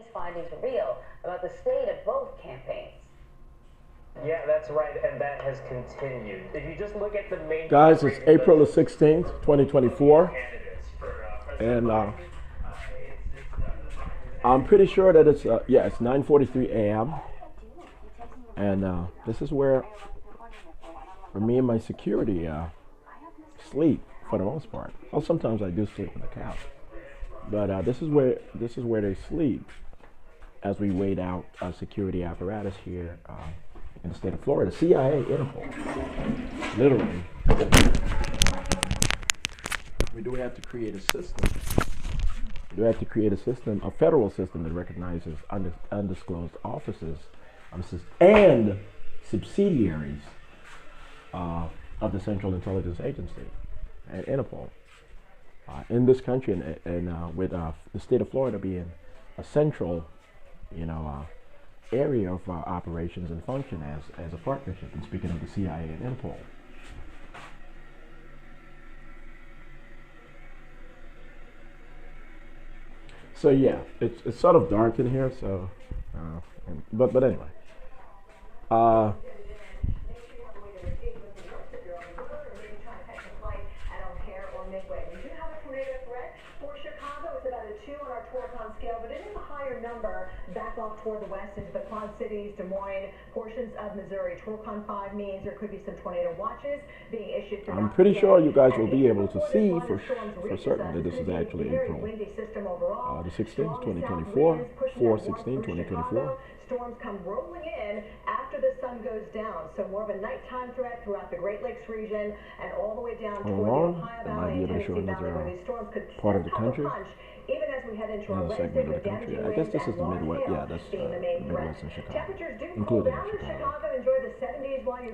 these findings real about the state of both campaigns. Yeah, that's right, and that has continued. If you just look at the main... Guys, it's April the 16th, 2024, and I'm pretty sure that it's, yeah, it's 9:43 a.m., and this is where me and my security sleep for the most part. Well, sometimes I do sleep on the couch, but this is where they sleep as we wait out security apparatus here in the state of Florida. CIA-INTERPOL, literally. We do have to create a system. We do have to create a system, a federal system that recognizes undisclosed offices and subsidiaries of the Central Intelligence Agency and Interpol in this country, and with the state of Florida being a central, area of operations and function as a partnership. And speaking of the CIA and Interpol. So yeah, it's sort of dark in here. So, but anyway. Back off toward the west into the Quad Cities, Des Moines, portions of Missouri. Torcon 5 means there could be some tornado watches being issued. I'm pretty sure you guys will be able to see for certain that this is actually April the 16th, 2024, 4/16/2024. Storms come rolling in after the sun goes down, so more of a nighttime threat throughout the Great Lakes region and all the way down toward the Ohio Valley and Tennessee Valley, where these storms could part of the country. Even as we head into our Another segment of the country. I guess this is the Midwest. Yeah, that's the Midwest and Chicago, including Chicago.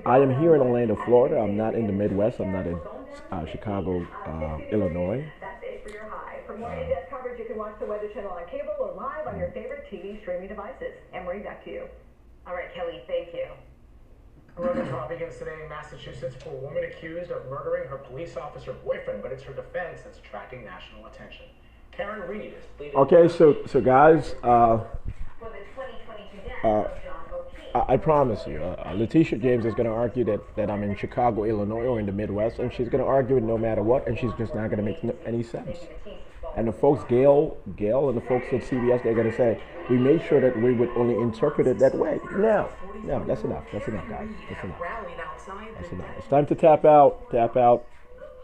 I am here in Orlando, Florida. I'm not in the Midwest. I'm not in Chicago, Illinois. That's it for your high. For more in-depth coverage, you can watch the Weather Channel on cable or live on your favorite TV streaming devices. Emery, back to you. All right, Kelly, thank you. A murder trial begins today in Massachusetts for a woman accused of murdering her police officer boyfriend, but it's her defense that's attracting national attention. Karen Reed is pleading. Okay, so guys, I promise you, Letitia James is going to argue that I'm in Chicago, Illinois, or in the Midwest, and she's going to argue it no matter what, and she's just not going to make any sense. And the folks, Gail, and the folks at CBS, they're going to say, we made sure that we would only interpret it that way. No, that's enough. That's enough, guys. That's enough. That's enough. It's time to tap out. Tap out.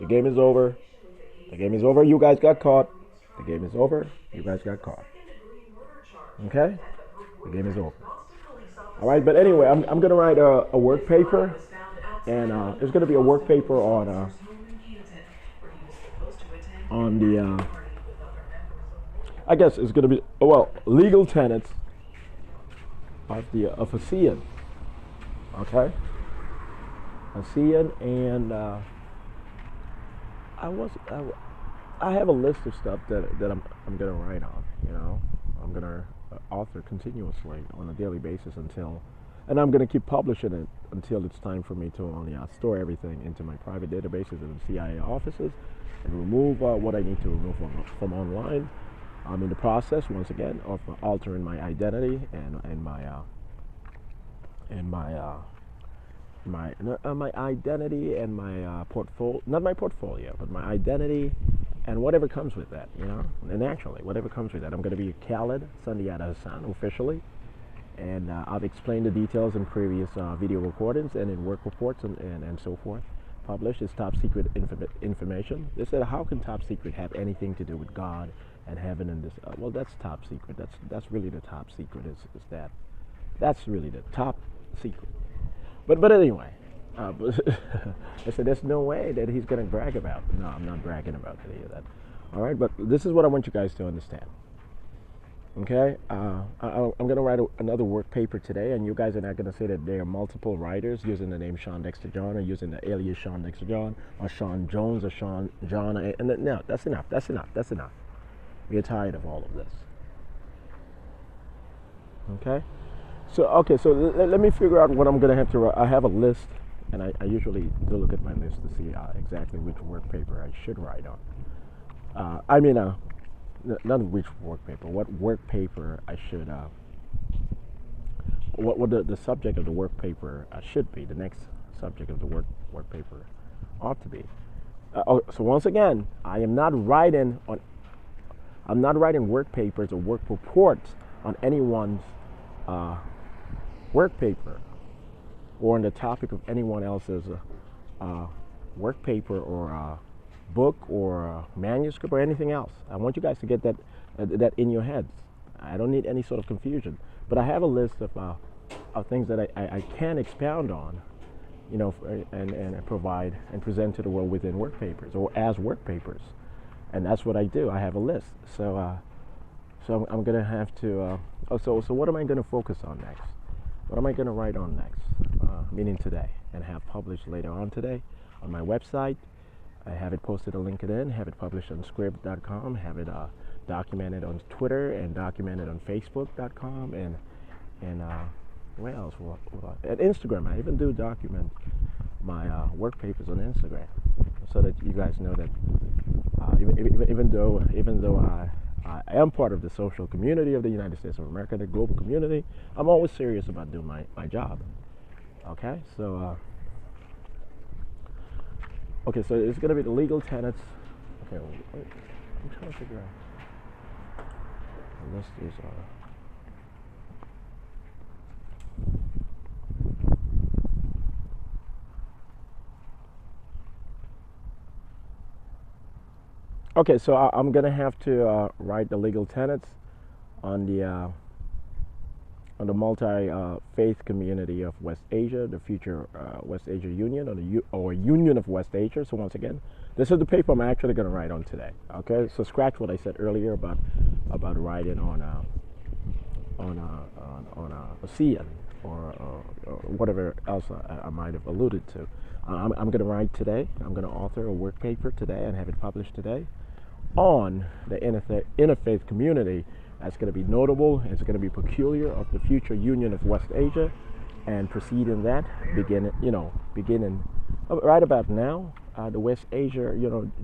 The game is over. The game is over. You guys got caught. The game is over. You guys got caught. Okay? The game is over. All right, but anyway, I'm going to write a work paper, and it's going to be a work paper on the, I guess it's going to be, legal tenets of a CN. Okay? A CN, and I have a list of stuff that I'm going to write on, I'm going to author continuously on a daily basis and I'm going to keep publishing it until it's time for me to only store everything into my private databases in the CIA offices and remove what I need to remove from online. I'm in the process, once again, of altering my identity and my identity and my portfolio, not my portfolio, but my identity and whatever comes with that, and naturally, whatever comes with that. I'm going to be Khaled Sandiata Hassan officially, and I've explained the details in previous video recordings and in work reports and so forth. Published is top secret information. They said, how can top secret have anything to do with God and heaven and this? Well, that's top secret. That's really the top secret. Is that? That's really the top secret. But anyway, I said there's no way that he's going to brag about it. No, I'm not bragging about any of that. All right, but this is what I want you guys to understand. Okay, I'm going to write another work paper today, and you guys are not going to say that there are multiple writers using the name Shawn Dexter John or using the alias Shawn Dexter John or Shawn Jones or Shawn John. And no, that's enough. That's enough. That's enough. We're tired of all of this. Okay. So let me figure out what I'm going to have to write. I have a list, and I usually do look at my list to see exactly which work paper I should write on. not which work paper, what work paper I should, what the subject of the work paper should be, the next subject of the work paper ought to be. So once again, I'm not writing work papers or work reports on anyone's work paper or on the topic of anyone else's work paper or book or manuscript or anything else. I want you guys to get that in your heads. I don't need any sort of confusion. But I have a list of things that I can expound on, you know, and provide and present to the world within work papers or as work papers, and that's what I do. I have a list. So I'm gonna have to. So what am I gonna focus on next? What am I gonna write on next? Meaning today, and have published later on today on my website. I have it posted on LinkedIn, have it published on Scribd.com, have it documented on Twitter and documented on Facebook.com and where else? At Instagram. I even do document my work papers on Instagram, so that you guys know that even though I am part of the social community of the United States of America, the global community, I'm always serious about doing my job. Okay, so. Okay, so it's going to be the legal tenets. Okay, I'm trying to figure out. The list is. Okay, so I'm going to have to write the legal tenets on the multi-faith community of West Asia, the future West Asia Union, or Union of West Asia. So once again, this is the paper I'm actually going to write on today. Okay, so scratch what I said earlier about writing on ASEAN or whatever else I might have alluded to. I'm going to write today. I'm going to author a work paper today and have it published today on the interfaith community. That's going to be notable. It's going to be peculiar of the future Union of West Asia, and preceding that, beginning right about now, the West Asia,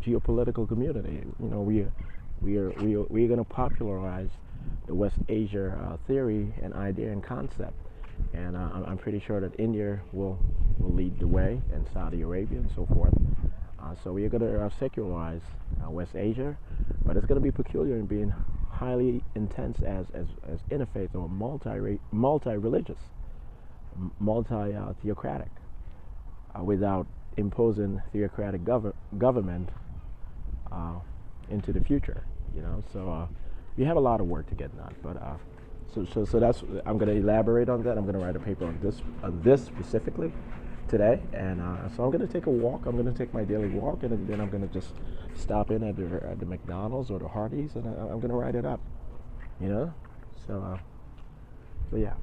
geopolitical community. We're going to popularize the West Asia theory and idea and concept, and I'm pretty sure that India will lead the way, and Saudi Arabia and so forth. So we're going to secularize West Asia, but it's going to be peculiar in being highly intense as interfaith or multi-religious, multi-theocratic, without imposing theocratic government into the future. So we have a lot of work to get done. But so that's, I'm going to elaborate on that. I'm going to write a paper on this specifically today, and so I'm going to take a walk. I'm going to take my daily walk, and then I'm going to just stop in at the McDonald's or the Hardee's, and I'm going to write it up, so yeah.